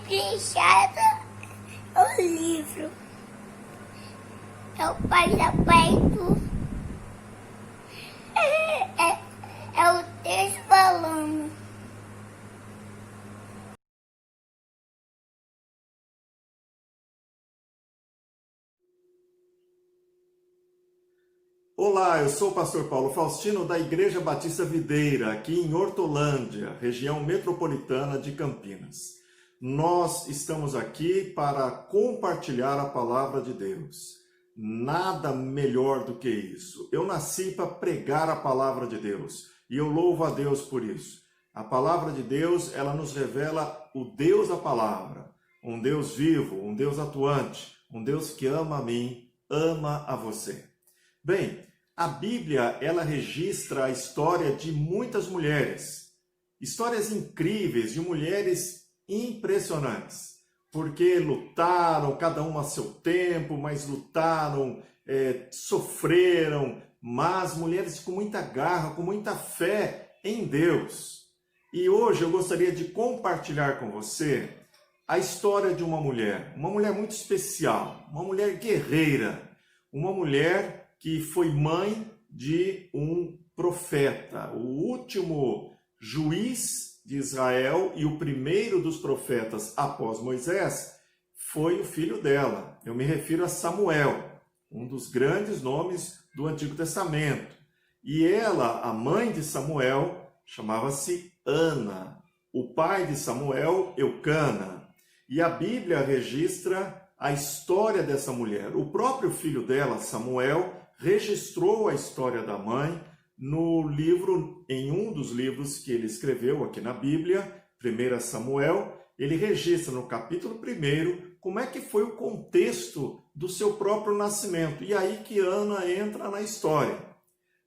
Princesa, o livro é o pai da peito, é o texto falando. Olá, eu sou o pastor Paulo Faustino da Igreja Batista Videira, aqui em Hortolândia, região metropolitana de Campinas. Nós estamos aqui para compartilhar a palavra de Deus. Nada melhor do que isso. Eu nasci para pregar a palavra de Deus e eu louvo a Deus por isso. A palavra de Deus, ela nos revela o Deus da palavra, um Deus vivo, um Deus atuante, um Deus que ama a mim, ama a você. Bem, a Bíblia, ela registra a história de muitas mulheres, histórias incríveis de mulheres impressionantes, porque lutaram, cada uma a seu tempo, mas lutaram, sofreram, mas mulheres com muita garra, com muita fé em Deus. E hoje eu gostaria de compartilhar com você a história de uma mulher muito especial, uma mulher guerreira, uma mulher que foi mãe de um profeta, o último juiz de Israel e o primeiro dos profetas após Moisés foi o filho dela. Eu me refiro a Samuel, um dos grandes nomes do Antigo Testamento. E ela, a mãe de Samuel, chamava-se Ana. O pai de Samuel, Eucana. E a Bíblia registra a história dessa mulher. O próprio filho dela, Samuel, registrou a história da mãe no livro, em um dos livros que ele escreveu aqui na Bíblia, 1 Samuel. Ele registra no capítulo 1 como é que foi o contexto do seu próprio nascimento. E aí que Ana entra na história.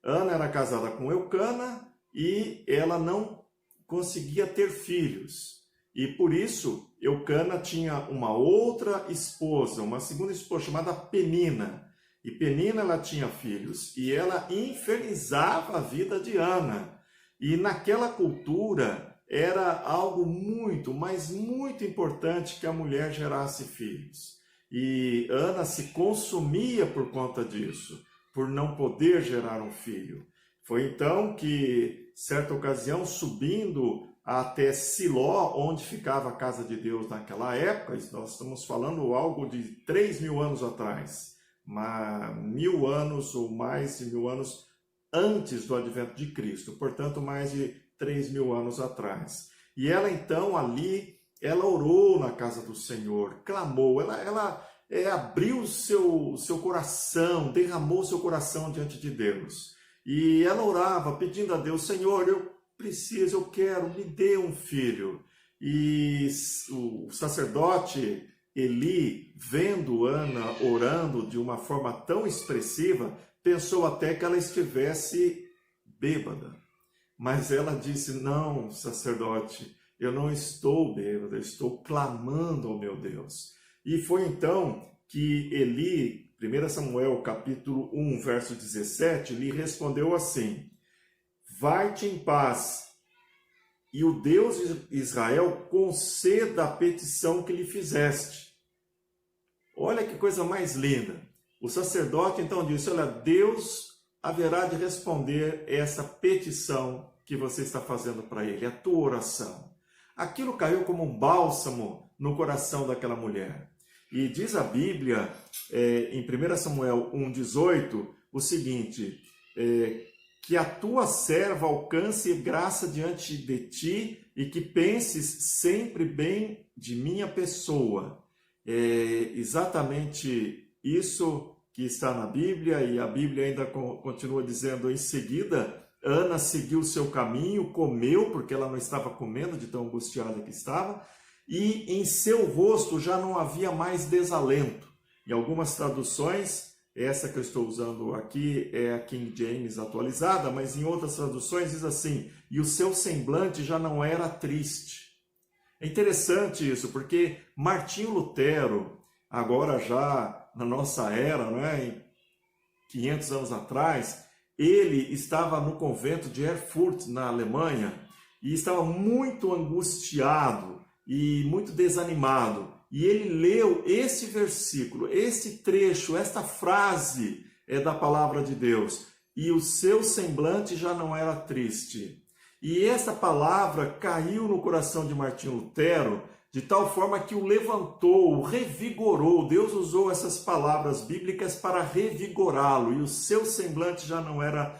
Ana era casada com Eucana e ela não conseguia ter filhos. E por isso, Eucana tinha uma outra esposa, uma segunda esposa chamada Penina. E Penina, ela tinha filhos e ela infernizava a vida de Ana. E naquela cultura era algo muito, mas muito importante que a mulher gerasse filhos. E Ana se consumia por conta disso, por não poder gerar um filho. Foi então que, certa ocasião, subindo até Siló, onde ficava a casa de Deus naquela época, nós estamos falando algo de 3.000 anos atrás, 1.000 anos ou mais de 1.000 anos antes do advento de Cristo, portanto mais de 3.000 anos atrás. E ela então ali, ela orou na casa do Senhor, clamou, ela abriu seu coração, derramou seu coração diante de Deus. E ela orava pedindo a Deus, Senhor, eu preciso, eu quero, me dê um filho. E o sacerdote Eli, vendo Ana orando de uma forma tão expressiva, pensou até que ela estivesse bêbada. Mas ela disse, não, sacerdote, eu não estou bêbada, eu estou clamando ao meu Deus. E foi então que Eli, 1 Samuel capítulo 1, verso 17, lhe respondeu assim, vai-te em paz, e o Deus de Israel conceda a petição que lhe fizeste. Olha que coisa mais linda. O sacerdote então disse, olha, Deus haverá de responder essa petição que você está fazendo para ele, a tua oração. Aquilo caiu como um bálsamo no coração daquela mulher. E diz a Bíblia, em 1 Samuel 1,18, o seguinte, que a tua serva alcance graça diante de ti e que penses sempre bem de minha pessoa. É exatamente isso que está na Bíblia, e a Bíblia ainda continua dizendo em seguida, Ana seguiu o seu caminho, comeu, porque ela não estava comendo de tão angustiada que estava, e em seu rosto já não havia mais desalento. Em algumas traduções, essa que eu estou usando aqui é a King James atualizada, mas em outras traduções diz assim, e o seu semblante já não era triste. É interessante isso, porque Martinho Lutero, agora já na nossa era, né, em 500 anos atrás, ele estava no convento de Erfurt, na Alemanha, e estava muito angustiado e muito desanimado. E ele leu esse versículo, esse trecho, esta frase da palavra de Deus. E o seu semblante já não era triste. E essa palavra caiu no coração de Martinho Lutero, de tal forma que o levantou, o revigorou. Deus usou essas palavras bíblicas para revigorá-lo, e o seu semblante já não era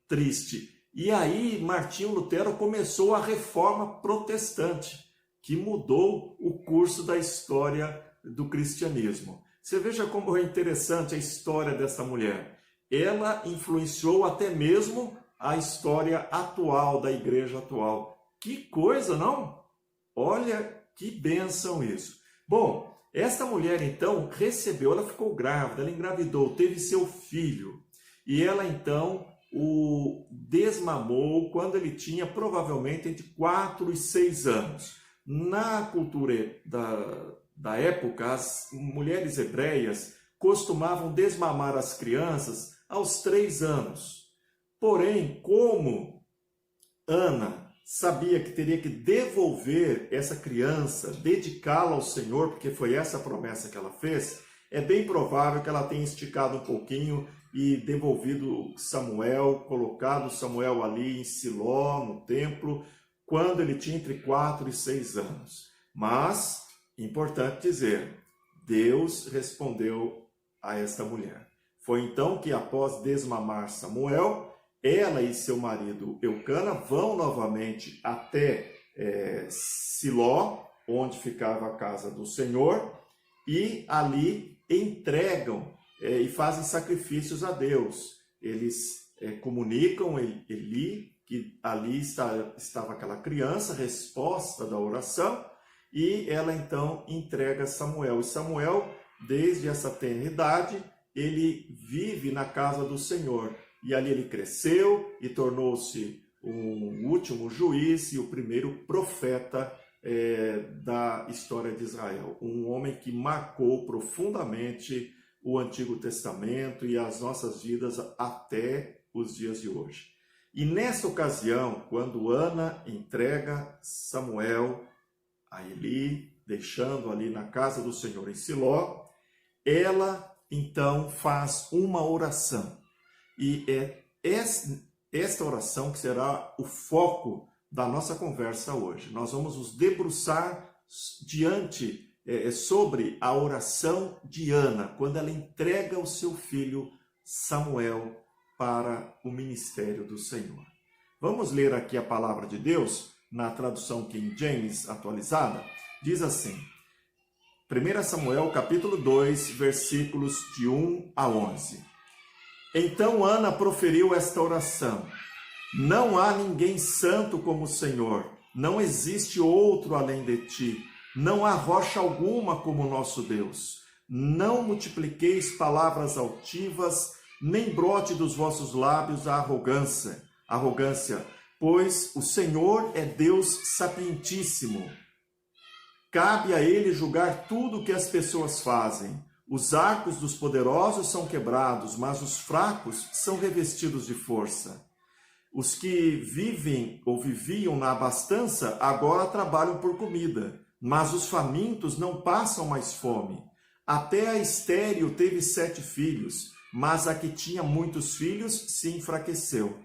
triste. E aí Martinho Lutero começou a reforma protestante, que mudou o curso da história do cristianismo. Você veja como é interessante a história dessa mulher. Ela influenciou até mesmo a história atual, da igreja atual. Que coisa, não? Olha que bênção isso. Bom, esta mulher então recebeu, ela ficou grávida, ela engravidou, teve seu filho. E ela então o desmamou quando ele tinha provavelmente entre 4 e 6 anos. Na cultura da época, as mulheres hebreias costumavam desmamar as crianças aos 3 anos. Porém, como Ana sabia que teria que devolver essa criança, dedicá-la ao Senhor, porque foi essa a promessa que ela fez, é bem provável que ela tenha esticado um pouquinho e devolvido Samuel, colocado Samuel ali em Siló, no templo, quando ele tinha entre 4 e 6 anos. Mas, importante dizer, Deus respondeu a esta mulher. Foi então que, após desmamar Samuel, ela e seu marido Eucana vão novamente até Siló, onde ficava a casa do Senhor, e ali entregam e fazem sacrifícios a Deus. Eles comunicam Eli que ali estava aquela criança, resposta da oração, e ela então entrega Samuel. E Samuel, desde essa tenra idade, ele vive na casa do Senhor. E ali ele cresceu e tornou-se o último juiz e o primeiro profeta da história de Israel. Um homem que marcou profundamente o Antigo Testamento e as nossas vidas até os dias de hoje. E nessa ocasião, quando Ana entrega Samuel a Eli, deixando ali na casa do Senhor em Siló, ela então faz uma oração. E é esta oração que será o foco da nossa conversa hoje. Nós vamos nos debruçar sobre a oração de Ana, quando ela entrega o seu filho Samuel para o ministério do Senhor. Vamos ler aqui a palavra de Deus na tradução King James atualizada. Diz assim: 1 Samuel capítulo 2, versículos de 1 a 11. Então Ana proferiu esta oração: Não há ninguém santo como o Senhor, não existe outro além de ti, não há rocha alguma como o nosso Deus. Não multipliqueis palavras altivas, nem brote dos vossos lábios a arrogância, pois o Senhor é Deus sapientíssimo. Cabe a ele julgar tudo o que as pessoas fazem. Os arcos dos poderosos são quebrados, mas os fracos são revestidos de força. Os que vivem ou viviam na abastança agora trabalham por comida, mas os famintos não passam mais fome. Até a estéril teve 7 filhos, mas a que tinha muitos filhos se enfraqueceu.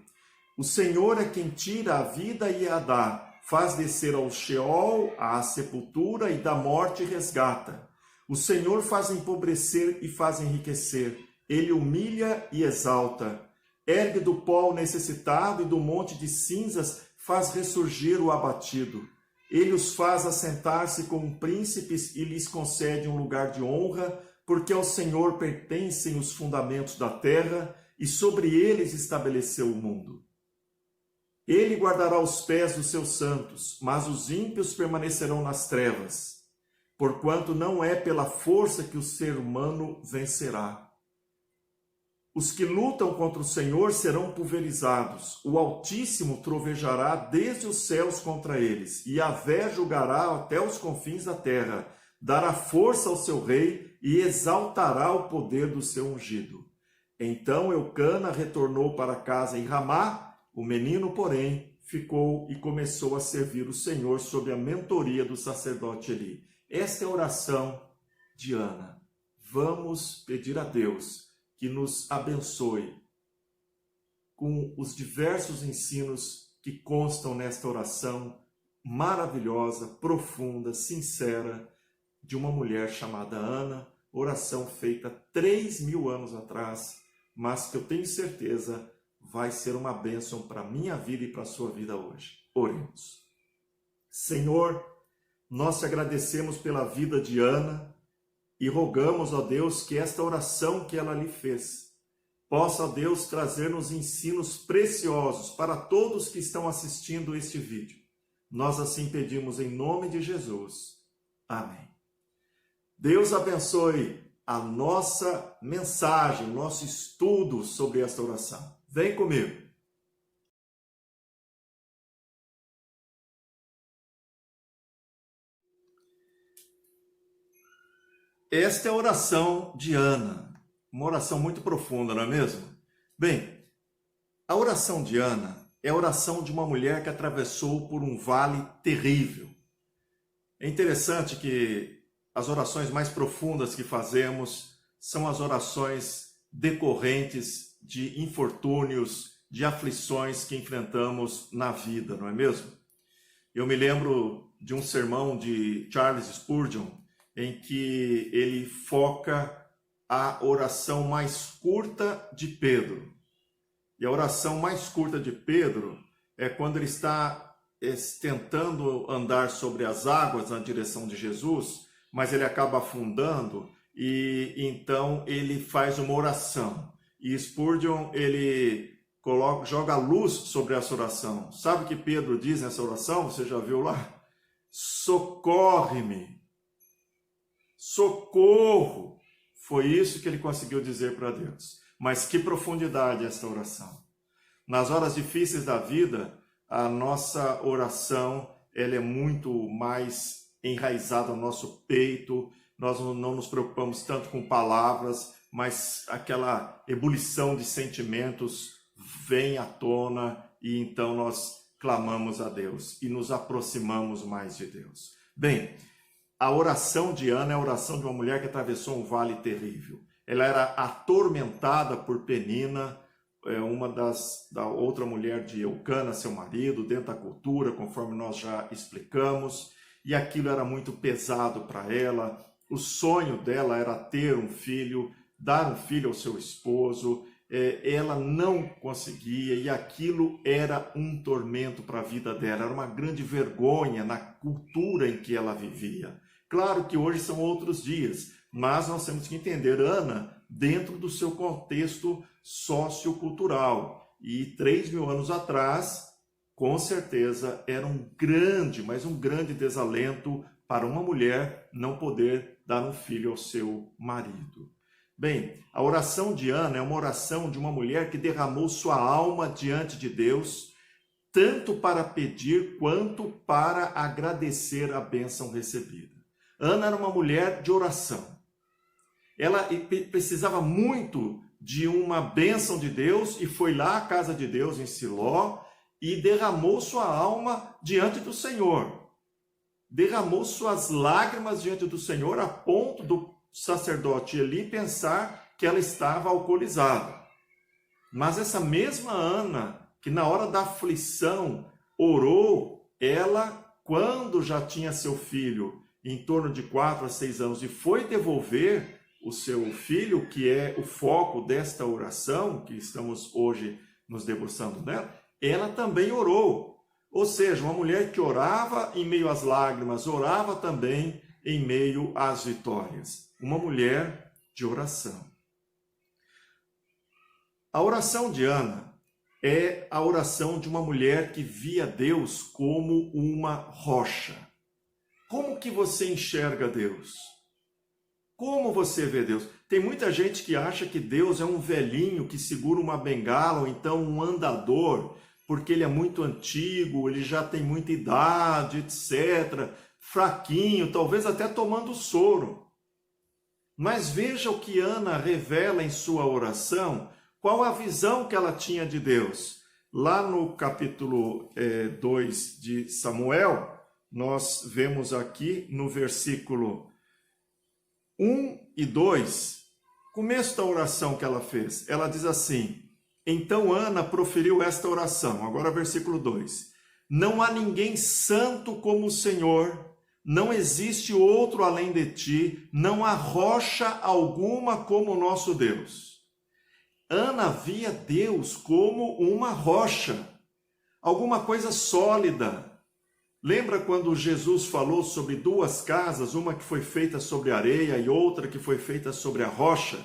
O Senhor é quem tira a vida e a dá, faz descer ao Sheol, à sepultura, e da morte resgata. O Senhor faz empobrecer e faz enriquecer. Ele humilha e exalta. Ergue do pó o necessitado e do monte de cinzas faz ressurgir o abatido. Ele os faz assentar-se como príncipes e lhes concede um lugar de honra, porque ao Senhor pertencem os fundamentos da terra e sobre eles estabeleceu o mundo. Ele guardará os pés dos seus santos, mas os ímpios permanecerão nas trevas. Porquanto não é pela força que o ser humano vencerá. Os que lutam contra o Senhor serão pulverizados. O Altíssimo trovejará desde os céus contra eles, e Yahvé julgará até os confins da terra. dará força ao seu rei e exaltará o poder do seu ungido. Então Eucana retornou para casa em Ramá, o menino, porém, ficou e começou a servir o Senhor sob a mentoria do sacerdote Eli. Esta é a oração de Ana. Vamos pedir a Deus que nos abençoe com os diversos ensinos que constam nesta oração maravilhosa, profunda, sincera, de uma mulher chamada Ana, oração feita 3.000 anos atrás, mas que eu tenho certeza vai ser uma bênção para a minha vida e para a sua vida hoje. Oremos. Senhor, nós te agradecemos pela vida de Ana e rogamos, ó Deus, que esta oração que ela lhe fez possa, ó Deus, trazer-nos ensinos preciosos para todos que estão assistindo este vídeo. Nós assim pedimos em nome de Jesus. Amém. Deus abençoe a nossa mensagem, o nosso estudo sobre esta oração. Vem comigo. Esta é a oração de Ana. Uma oração muito profunda, não é mesmo? Bem, a oração de Ana é a oração de uma mulher que atravessou por um vale terrível. É interessante que as orações mais profundas que fazemos são as orações decorrentes de infortúnios, de aflições que enfrentamos na vida, não é mesmo? Eu me lembro de um sermão de Charles Spurgeon, em que ele foca a oração mais curta de Pedro. E a oração mais curta de Pedro é quando ele está tentando andar sobre as águas na direção de Jesus, mas ele acaba afundando e então ele faz uma oração. E Spurgeon, ele joga luz sobre essa oração. Sabe o que Pedro diz nessa oração? Você já viu lá? Socorre-me. Socorro! Foi isso que ele conseguiu dizer para Deus. Mas que profundidade esta oração. Nas horas difíceis da vida, a nossa oração ela é muito mais enraizada no nosso peito. Nós não nos preocupamos tanto com palavras, mas aquela ebulição de sentimentos vem à tona e então nós clamamos a Deus e nos aproximamos mais de Deus. Bem, a oração de Ana é a oração de uma mulher que atravessou um vale terrível. Ela era atormentada por Penina, da outra mulher de Eucana, seu marido, dentro da cultura, conforme nós já explicamos, e aquilo era muito pesado para ela. O sonho dela era ter um filho, dar um filho ao seu esposo, ela não conseguia e aquilo era um tormento para a vida dela, era uma grande vergonha na cultura em que ela vivia. Claro que hoje são outros dias, mas nós temos que entender Ana dentro do seu contexto sociocultural. E 3.000 anos atrás, com certeza, era um grande, mas um grande desalento para uma mulher não poder dar um filho ao seu marido. Bem, a oração de Ana é uma oração de uma mulher que derramou sua alma diante de Deus, tanto para pedir quanto para agradecer a bênção recebida. Ana era uma mulher de oração. Ela precisava muito de uma bênção de Deus e foi lá à casa de Deus em Siló e derramou sua alma diante do Senhor. Derramou suas lágrimas diante do Senhor a ponto do sacerdote Eli pensar que ela estava alcoolizada. Mas essa mesma Ana, que na hora da aflição orou, ela, quando já tinha seu filho em torno de 4 a 6 anos e foi devolver o seu filho, que é o foco desta oração, que estamos hoje nos debruçando nela, ela também orou. Ou seja, uma mulher que orava em meio às lágrimas, orava também em meio às vitórias. Uma mulher de oração. A oração de Ana é a oração de uma mulher que via Deus como uma rocha. Como que você enxerga Deus? Como você vê Deus? Tem muita gente que acha que Deus é um velhinho que segura uma bengala ou então um andador, porque ele é muito antigo, ele já tem muita idade, etc. fraquinho, talvez até tomando soro. Mas veja o que Ana revela em sua oração, qual a visão que ela tinha de Deus. Lá no capítulo 2 de Samuel, nós vemos aqui no versículo 1 e 2, começo da oração que ela fez. Ela diz assim: então Ana proferiu esta oração, agora versículo 2. Não há ninguém santo como o Senhor, não existe outro além de ti, não há rocha alguma como o nosso Deus. Ana via Deus como uma rocha, alguma coisa sólida. Lembra quando Jesus falou sobre duas casas, uma que foi feita sobre areia e outra que foi feita sobre a rocha?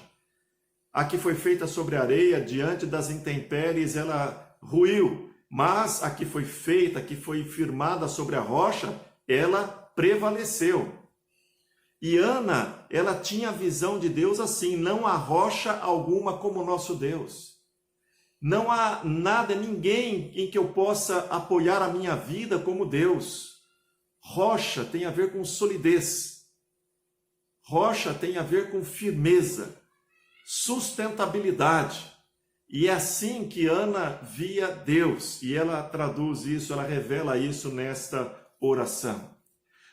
A que foi feita sobre areia, diante das intempéries, ela ruiu, mas a que foi feita, a que foi firmada sobre a rocha, ela prevaleceu. E Ana, ela tinha a visão de Deus assim: não há rocha alguma como o nosso Deus. Não há nada, ninguém em que eu possa apoiar a minha vida como Deus. Rocha tem a ver com solidez. Rocha tem a ver com firmeza, sustentabilidade. E é assim que Ana via Deus. E ela traduz isso, ela revela isso nesta oração.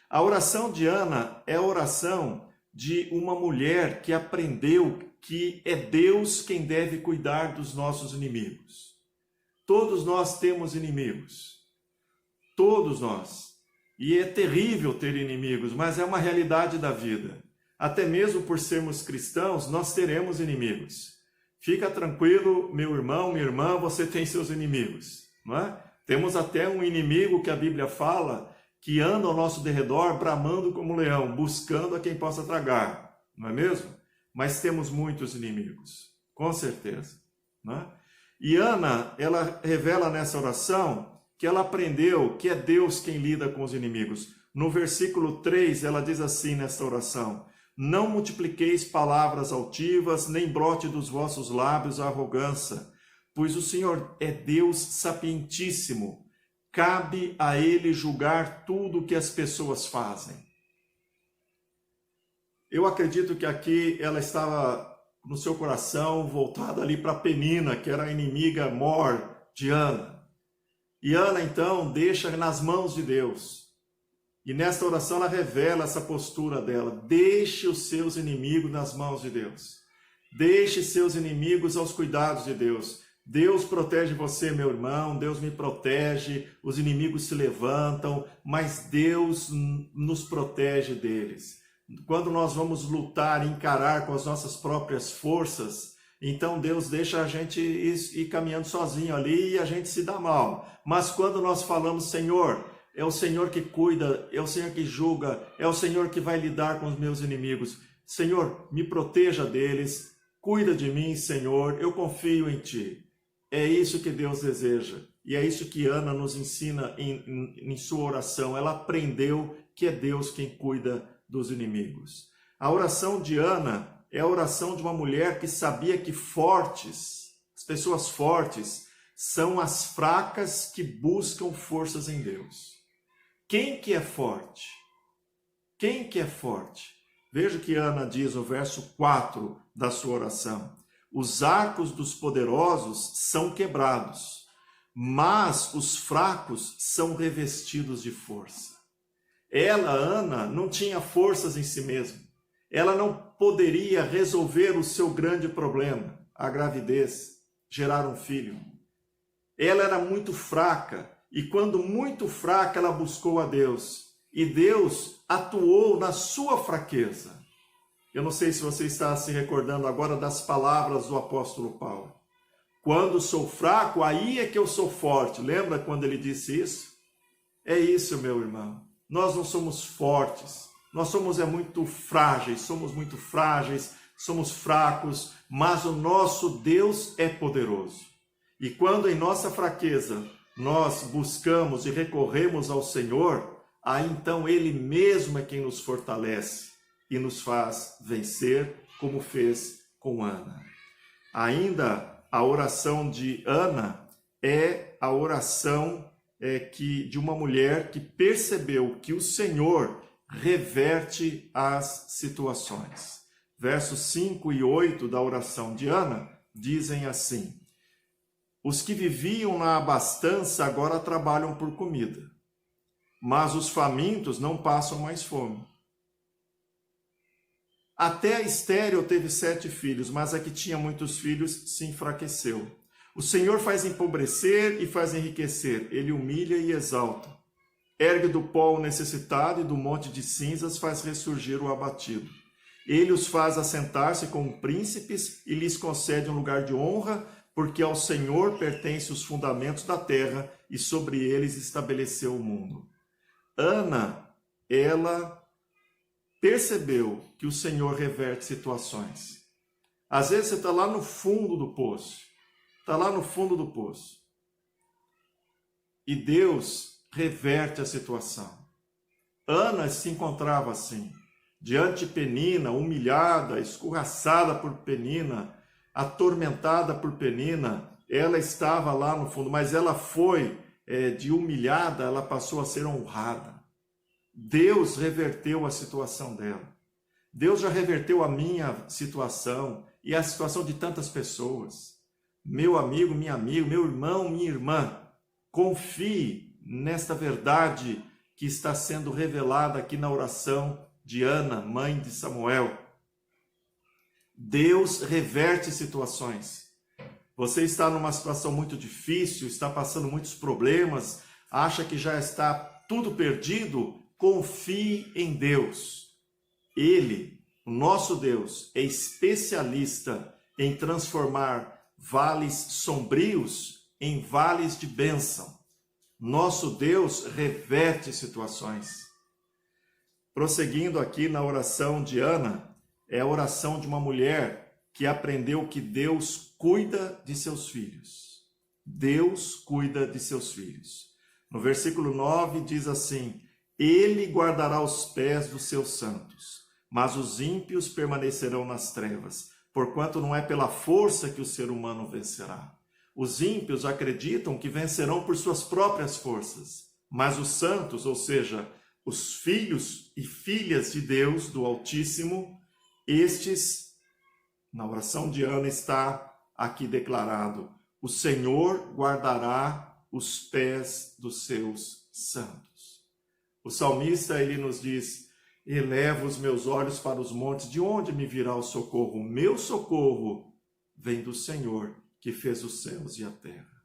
A oração de Ana é a oração de uma mulher que aprendeu que é Deus quem deve cuidar dos nossos inimigos. Todos nós temos inimigos. Todos nós. E é terrível ter inimigos, mas é uma realidade da vida. Até mesmo por sermos cristãos, nós teremos inimigos. Fica tranquilo, meu irmão, minha irmã, você tem seus inimigos, não é? Temos até um inimigo que a Bíblia fala que anda ao nosso derredor, bramando como um leão, buscando a quem possa tragar, não é mesmo? Mas temos muitos inimigos, com certeza, não é? E Ana, ela revela nessa oração que ela aprendeu que é Deus quem lida com os inimigos. No versículo 3, ela diz assim nessa oração: não multipliqueis palavras altivas, nem brote dos vossos lábios a arrogância, pois o Senhor é Deus sapientíssimo, cabe a Ele julgar tudo o que as pessoas fazem. Eu acredito que aqui ela estava no seu coração voltada ali para Penina, que era a inimiga mor de Ana. E Ana, então, deixa nas mãos de Deus. E nesta oração ela revela essa postura dela: deixe os seus inimigos nas mãos de Deus. Deixe seus inimigos aos cuidados de Deus. Deus protege você, meu irmão, Deus me protege, os inimigos se levantam, mas Deus nos protege deles. Quando nós vamos lutar, encarar com as nossas próprias forças, então Deus deixa a gente ir caminhando sozinho ali e a gente se dá mal. Mas quando nós falamos: Senhor, é o Senhor que cuida, é o Senhor que julga, é o Senhor que vai lidar com os meus inimigos. Senhor, me proteja deles, cuida de mim, Senhor, eu confio em Ti. É isso que Deus deseja. E é isso que Ana nos ensina em sua oração. Ela aprendeu que é Deus quem cuida dos inimigos. A oração de Ana é a oração de uma mulher que sabia que as pessoas fortes, são as fracas que buscam forças em Deus. Quem que é forte? Quem que é forte? Veja o que Ana diz no verso 4 da sua oração: os arcos dos poderosos são quebrados, mas os fracos são revestidos de força. Ela, Ana, não tinha forças em si mesma. Ela não poderia resolver o seu grande problema, a gravidez, gerar um filho. Ela era muito fraca, e quando muito fraca, ela buscou a Deus. E Deus atuou na sua fraqueza. Eu não sei se você está se recordando agora das palavras do apóstolo Paulo. Quando sou fraco, aí é que eu sou forte. Lembra quando ele disse isso? É isso, meu irmão. Nós não somos fortes. Nós somos muito frágeis, somos fracos, mas o nosso Deus é poderoso. E quando em nossa fraqueza nós buscamos e recorremos ao Senhor, aí então Ele mesmo é quem nos fortalece e nos faz vencer, como fez com Ana. Ainda a oração de Ana é a oração de uma mulher que percebeu que o Senhor reverte as situações. Versos 5 e 8 da oração de Ana dizem assim: os que viviam na abastança agora trabalham por comida, mas os famintos não passam mais fome. Até a estéril teve 7 filhos, mas a que tinha muitos filhos se enfraqueceu. O Senhor faz empobrecer e faz enriquecer, ele humilha e exalta. Ergue do pó o necessitado e do monte de cinzas faz ressurgir o abatido. Ele os faz assentar-se como príncipes e lhes concede um lugar de honra, porque ao Senhor pertencem os fundamentos da terra e sobre eles estabeleceu o mundo. Ana, ela percebeu que o Senhor reverte situações. Às vezes você está lá no fundo do poço. Está lá no fundo do poço. E Deus reverte a situação. Ana se encontrava assim, diante de Penina, humilhada, escorraçada por Penina, atormentada por Penina. Ela estava lá no fundo, mas ela foi de humilhada, ela passou a ser honrada. Deus reverteu a situação dela. Deus já reverteu a minha situação e a situação de tantas pessoas. Meu amigo, minha amiga, meu irmão, minha irmã, confie nesta verdade que está sendo revelada aqui na oração de Ana, mãe de Samuel. Deus reverte situações. Você está numa situação muito difícil, está passando muitos problemas, acha que já está tudo perdido? Confie em Deus. Ele, o nosso Deus, é especialista em transformar vales sombrios em vales de bênção. Nosso Deus reverte situações. Prosseguindo aqui na oração de Ana, é a oração de uma mulher que aprendeu que Deus cuida de seus filhos. Deus cuida de seus filhos. No versículo 9 diz assim: ele guardará os pés dos seus santos, mas os ímpios permanecerão nas trevas, porquanto não é pela força que o ser humano vencerá. Os ímpios acreditam que vencerão por suas próprias forças, mas os santos, ou seja, os filhos e filhas de Deus, do Altíssimo, estes, na oração de Ana está aqui declarado: o Senhor guardará os pés dos seus santos. O salmista, ele nos diz: elevo os meus olhos para os montes, de onde me virá o socorro? O meu socorro vem do Senhor, que fez os céus e a terra.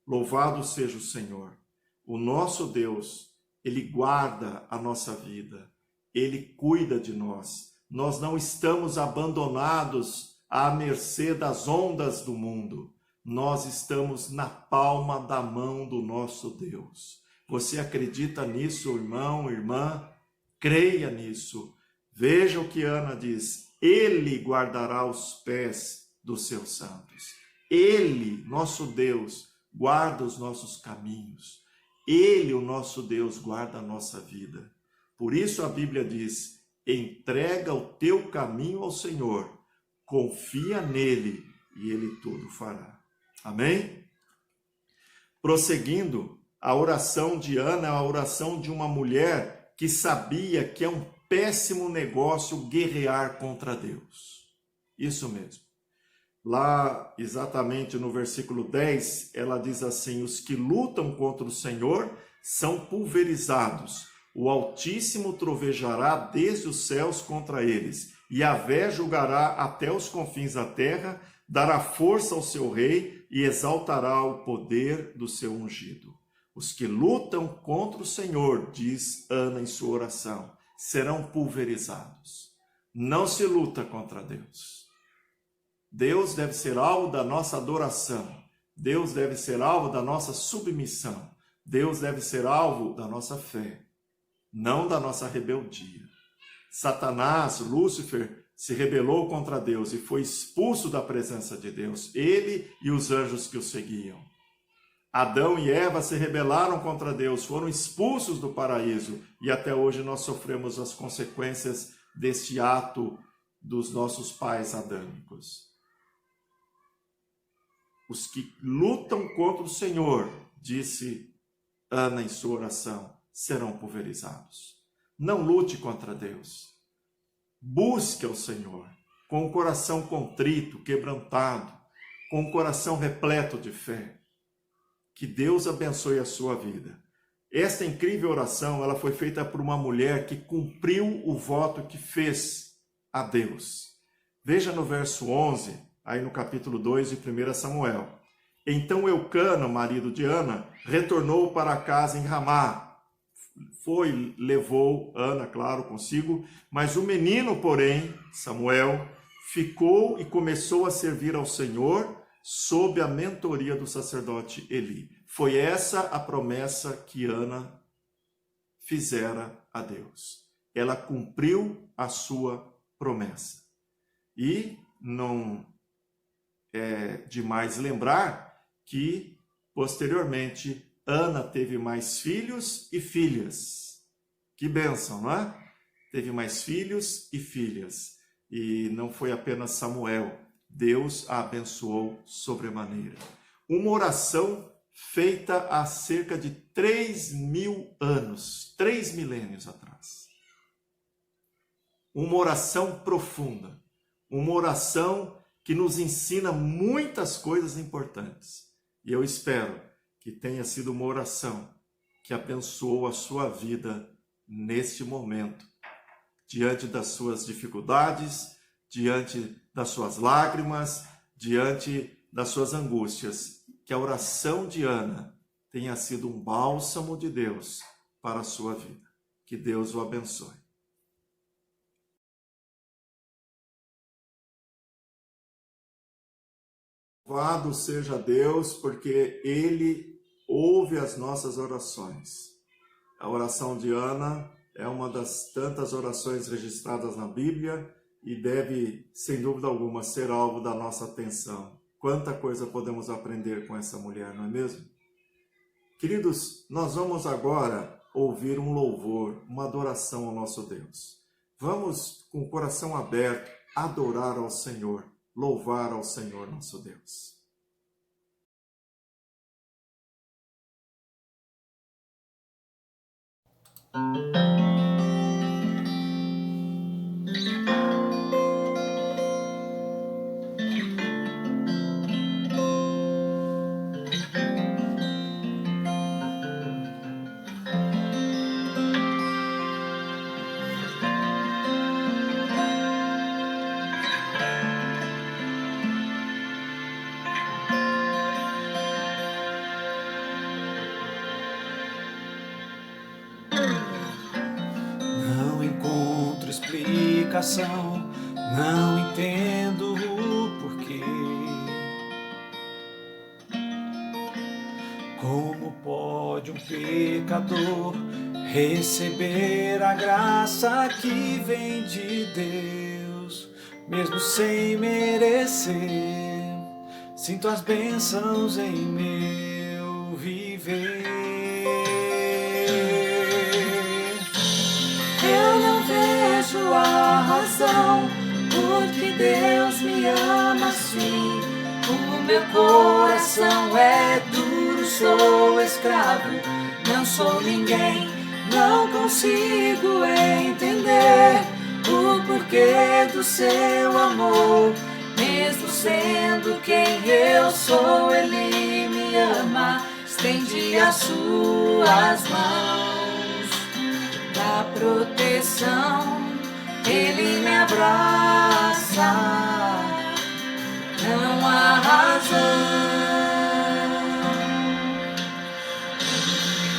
Louvado seja o Senhor. O nosso Deus, ele guarda a nossa vida, ele cuida de nós. Nós não estamos abandonados à mercê das ondas do mundo. Nós estamos na palma da mão do nosso Deus. Você acredita nisso, irmão, irmã? Creia nisso. Veja o que Ana diz: ele guardará os pés dos seus santos. Ele, nosso Deus, guarda os nossos caminhos. Ele, o nosso Deus, guarda a nossa vida. Por isso a Bíblia diz: entrega o teu caminho ao Senhor, confia nele e ele tudo fará. Amém? Prosseguindo, a oração de Ana é a oração de uma mulher que sabia que é um péssimo negócio guerrear contra Deus. Isso mesmo. Lá, exatamente no versículo 10, ela diz assim: os que lutam contra o Senhor são pulverizados. O Altíssimo trovejará desde os céus contra eles, e Yahvé julgará até os confins da terra, dará força ao seu rei e exaltará o poder do seu ungido. Os que lutam contra o Senhor, diz Ana em sua oração, serão pulverizados. Não se luta contra Deus. Deus deve ser alvo da nossa adoração. Deus deve ser alvo da nossa submissão. Deus deve ser alvo da nossa fé, não da nossa rebeldia. Satanás, Lúcifer, se rebelou contra Deus e foi expulso da presença de Deus, ele e os anjos que o seguiam. Adão e Eva se rebelaram contra Deus, foram expulsos do paraíso e até hoje nós sofremos as consequências deste ato dos nossos pais adâmicos. Os que lutam contra o Senhor, disse Ana em sua oração, serão pulverizados. Não lute contra Deus. Busque ao Senhor com o coração contrito, quebrantado, com o coração repleto de fé. Que Deus abençoe a sua vida. Esta incrível oração, ela foi feita por uma mulher que cumpriu o voto que fez a Deus. Veja no verso 11, aí no capítulo 2 de 1 Samuel. Então Eucana, marido de Ana, retornou para casa em Ramá. Levou Ana, claro, consigo, mas o menino, porém, Samuel, ficou e começou a servir ao Senhor sob a mentoria do sacerdote Eli. Foi essa a promessa que Ana fizera a Deus. Ela cumpriu a sua promessa. E não é demais lembrar que, posteriormente, Ana teve mais filhos e filhas. Que bênção, não é? Teve mais filhos e filhas. E não foi apenas Samuel. Deus a abençoou sobremaneira. Uma oração feita há cerca de 3.000 anos, 3 milênios atrás. Uma oração profunda. Uma oração que nos ensina muitas coisas importantes. E eu espero que tenha sido uma oração que abençoou a sua vida neste momento, diante das suas dificuldades, diante das suas lágrimas, diante das suas angústias. Que a oração de Ana tenha sido um bálsamo de Deus para a sua vida. Que Deus o abençoe. Louvado seja Deus, porque Ele ouve as nossas orações. A oração de Ana é uma das tantas orações registradas na Bíblia e deve, sem dúvida alguma, ser alvo da nossa atenção. Quanta coisa podemos aprender com essa mulher, não é mesmo? Queridos, nós vamos agora ouvir um louvor, uma adoração ao nosso Deus. Vamos, com o coração aberto, adorar ao Senhor, louvar ao Senhor nosso Deus. Não entendo o porquê. Como pode um pecador receber a graça que vem de Deus, mesmo sem merecer? Sinto as bênçãos em meu viver. Eu não vejo a razão por que Deus me ama assim. O meu coração é duro, sou escravo, não sou ninguém, não consigo entender o porquê do seu amor. Mesmo sendo quem eu sou, Ele me ama, estende as suas mãos, dá proteção, Ele me abraça, não há razão,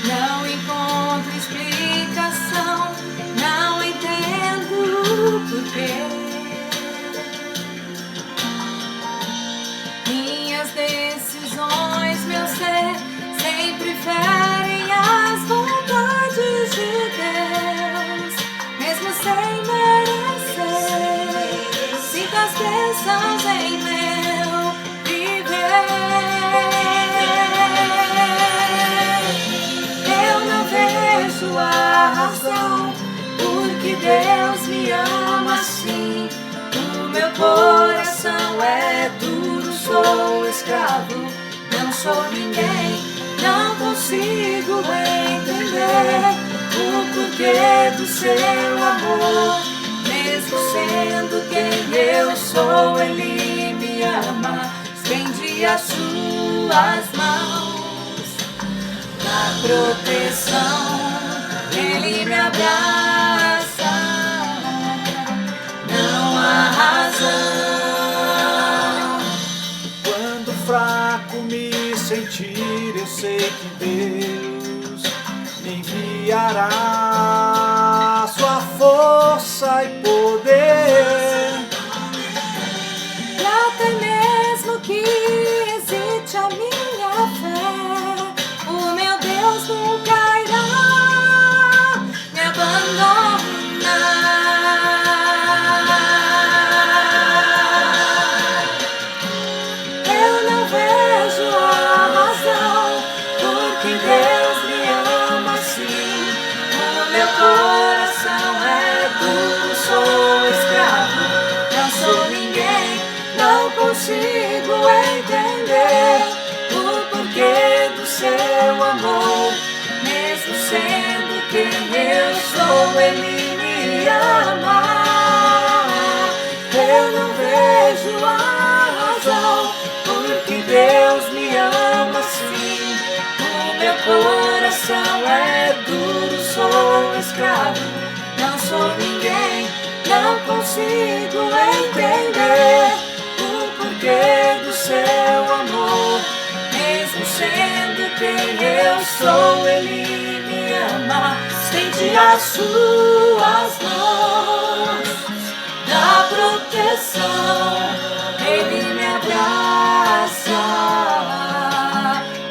não encontro explicação, não entendo o porquê. Minhas decisões, meu ser, sempre ferem as vontades de Deus, mesmo sem merecer. Sinto as bênçãos em meu viver. Eu não vejo a razão por que Deus me ama assim. O meu coração é duro, sou escravo, não sou ninguém, não consigo consigo entender o porquê do seu amor. Mesmo sendo quem eu sou, Ele me ama. Estende as suas mãos na proteção. Ele me abraça. Não há razão. Quando fraco me sentir, eu sei que Deus me enviará sua força e poder. E até mesmo que hesite a minha fé, o meu Deus nunca irá me abandonar. Eu não vejo a razão porque Deus me ama assim. O meu coração é duro, sou escravo, não sou ninguém, não consigo entender o porquê do seu amor. Mesmo sendo quem eu sou, Ele me ama. Eu não vejo a razão porque Deus me ama assim. O meu coração é duro, sou escravo, não sou ninguém, não consigo entender o porquê do seu amor. Mesmo sendo quem eu sou, Ele me ama. Estende as suas mãos na proteção. Ele me abraça.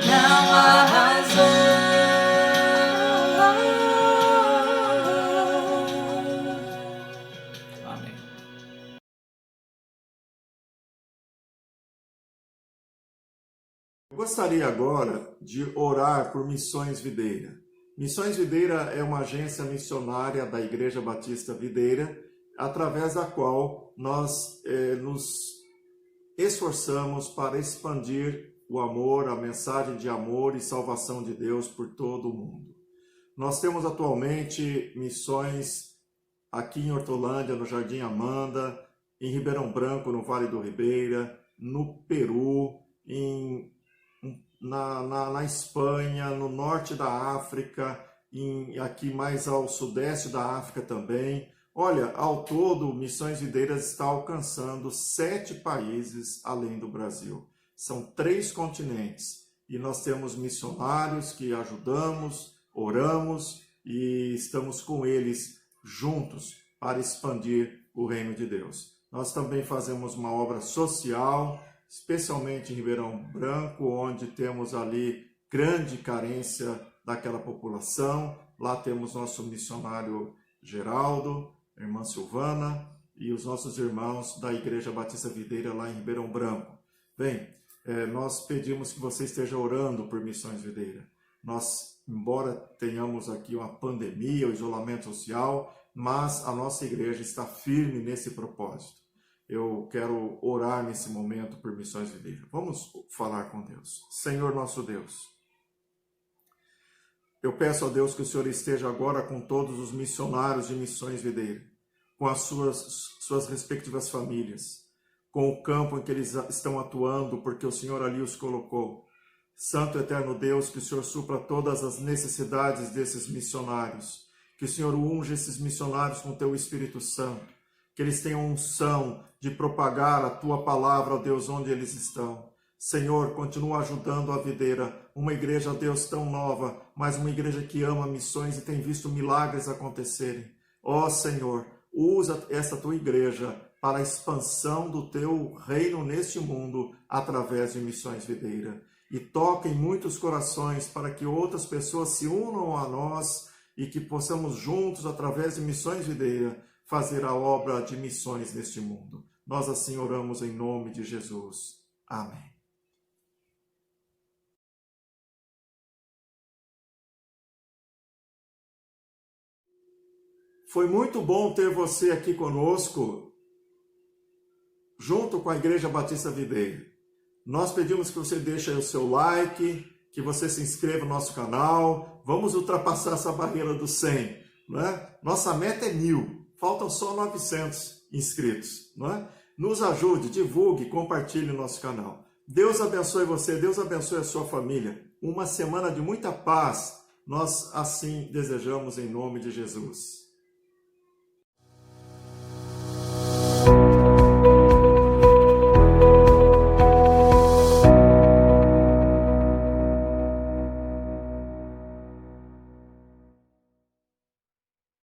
Não há razão. Amém. Eu gostaria agora de orar por Missões Videira. Missões Videira é uma agência missionária da Igreja Batista Videira, através da qual nós nos esforçamos para expandir o amor, a mensagem de amor e salvação de Deus por todo o mundo. Nós temos atualmente missões aqui em Hortolândia, no Jardim Amanda, em Ribeirão Branco, no Vale do Ribeira, no Peru, na Espanha, no norte da África, aqui mais ao sudeste da África também. Olha, ao todo, Missões Videiras está alcançando 7 países além do Brasil. São 3 continentes e nós temos missionários que ajudamos, oramos e estamos com eles juntos para expandir o reino de Deus. Nós também fazemos uma obra social, especialmente em Ribeirão Branco, onde temos ali grande carência daquela população. Lá temos nosso missionário Geraldo, a irmã Silvana e os nossos irmãos da Igreja Batista Videira lá em Ribeirão Branco. Bem, nós pedimos que você esteja orando por Missões Videira. Nós, embora tenhamos aqui uma pandemia, o isolamento social, mas a nossa igreja está firme nesse propósito. Eu quero orar nesse momento por Missões Videira. Vamos falar com Deus. Senhor nosso Deus, eu peço a Deus que o Senhor esteja agora com todos os missionários de Missões Videira, com as suas respectivas famílias, com o campo em que eles estão atuando, porque o Senhor ali os colocou. Santo eterno Deus, que o Senhor supra todas as necessidades desses missionários, que o Senhor unja esses missionários com o teu Espírito Santo, que eles tenham unção de propagar a tua palavra, ó Deus, onde eles estão. Senhor, continua ajudando a Videira, uma igreja, ó Deus, tão nova, mas uma igreja que ama missões e tem visto milagres acontecerem. Ó Senhor, usa esta tua igreja para a expansão do teu reino neste mundo através de Missões Videira. E toca em muitos corações para que outras pessoas se unam a nós e que possamos juntos, através de Missões Videira, fazer a obra de missões neste mundo. Nós assim oramos em nome de Jesus. Amém. Foi muito bom ter você aqui conosco, junto com a Igreja Batista Videira. Nós pedimos que você deixe aí o seu like, que você se inscreva no nosso canal. Vamos ultrapassar essa barreira dos 100, não é? Nossa meta é 1000, faltam só 900 inscritos, não é? Nos ajude, divulgue, compartilhe o nosso canal. Deus abençoe você, Deus abençoe a sua família. Uma semana de muita paz, nós assim desejamos em nome de Jesus.